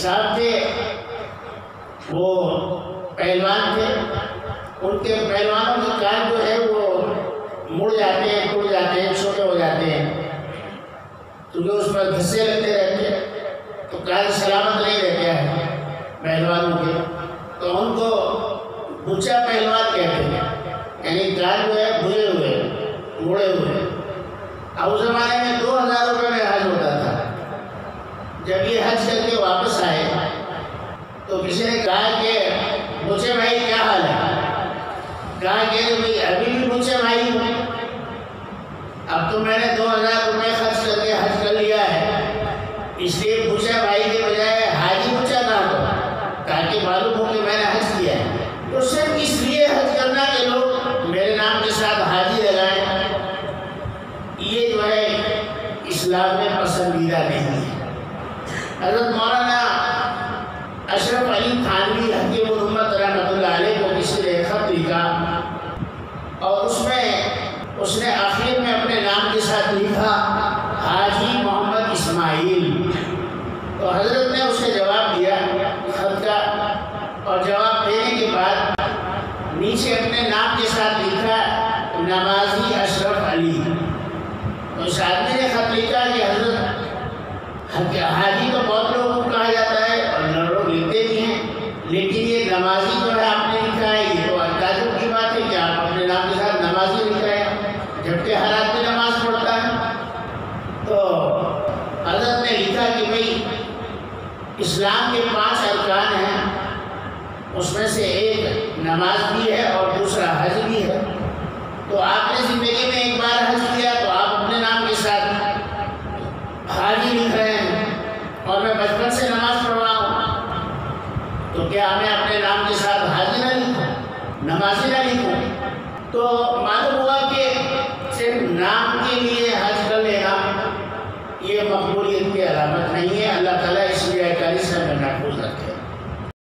صاحب تھے، وہ پہلوان تھے، ان کے پہلوانوں کے کان جو ہے وہ مڑ جاتے ہیں، ٹوٹ جاتے ہیں، چھوٹے ہو جاتے ہیں، کیونکہ اس پر گھسے لگتے رہتے ہیں، تو کان سلامت نہیں رہتے ہیں پہلوانوں کے، تو ان کو بچا پہلوان کہتے ہیں، یعنی کان جو ہے بھرے ہوئے، مڑے ہوئے۔ اب اس زمانے میں 2000 روپے میں حج ہوتا تھا۔ جب یہ حج کر کے واپس آئے تو کسی نے کہا کہ بچے بھائی کیا حال ہے؟ کہا کہ بھائی ابھی بھی بچے بھائی ہوں، اب تو میں نے 2000 روپے خرچ کر کے حج کر لیا ہے، اس لیے بچے بھائی کے بجائے حاجی بچا نہ ہو، تاکہ معلوم ہو کہ میں نے حج کیا ہے۔ تو صرف اس لیے حج کرنا کہ لوگ میرے نام کے ساتھ حاجی لگائیں، یہ جو ہے اسلام میں پسندیدہ نہیں ہے۔ حضرت مولانا اشرف علی تھانوی حکیم الامت رحمۃ اللہ علیہ کو کسی نے خط لکھا، اور اس نے آخر میں اپنے نام کے ساتھ لکھا حاجی محمد اسماعیل۔ تو حضرت نے اسے جواب دیا خط کا، اور جواب دینے کے بعد نیچے اپنے نام کے ساتھ لکھا نمازی اشرف علی۔ تو اس آدمی نے خط لکھا کہ حضرت حاجی تو بہت لوگوں کو کہا جاتا ہے اور لوگ لکھتے بھی ہیں، لیکن یہ نمازی جو ہے آپ نے لکھا ہے، یہ تو تعجب کی بات ہے کہ آپ اپنے نام کے ساتھ نمازی لکھ رہے ہیں، جبکہ ہر آدمی نماز پڑھتا ہے۔ تو حضرت نے لکھا کہ بھئی اسلام کے 5 ارکان ہیں، اس میں سے ایک نماز بھی ہے اور دوسرا حج بھی ہے، تو آپ نے زندگی میں ایک بار حج کیا تو آپ اپنے نام کے ساتھ حاجی لکھ رہے ہیں، اور میں بچپن سے نماز پڑھ رہا ہوں، تو کیا ہمیں اپنے نام کے ساتھ حاجی نہ لکھوں، نمازی نہ لکھوں؟ تو معلوم ہوا کہ صرف نام کے لیے حج کر لینا یہ مقبولیت کی علامت نہیں ہے۔ اللہ تعالیٰ اس لیے سے ہمیں محفوظ رکھے۔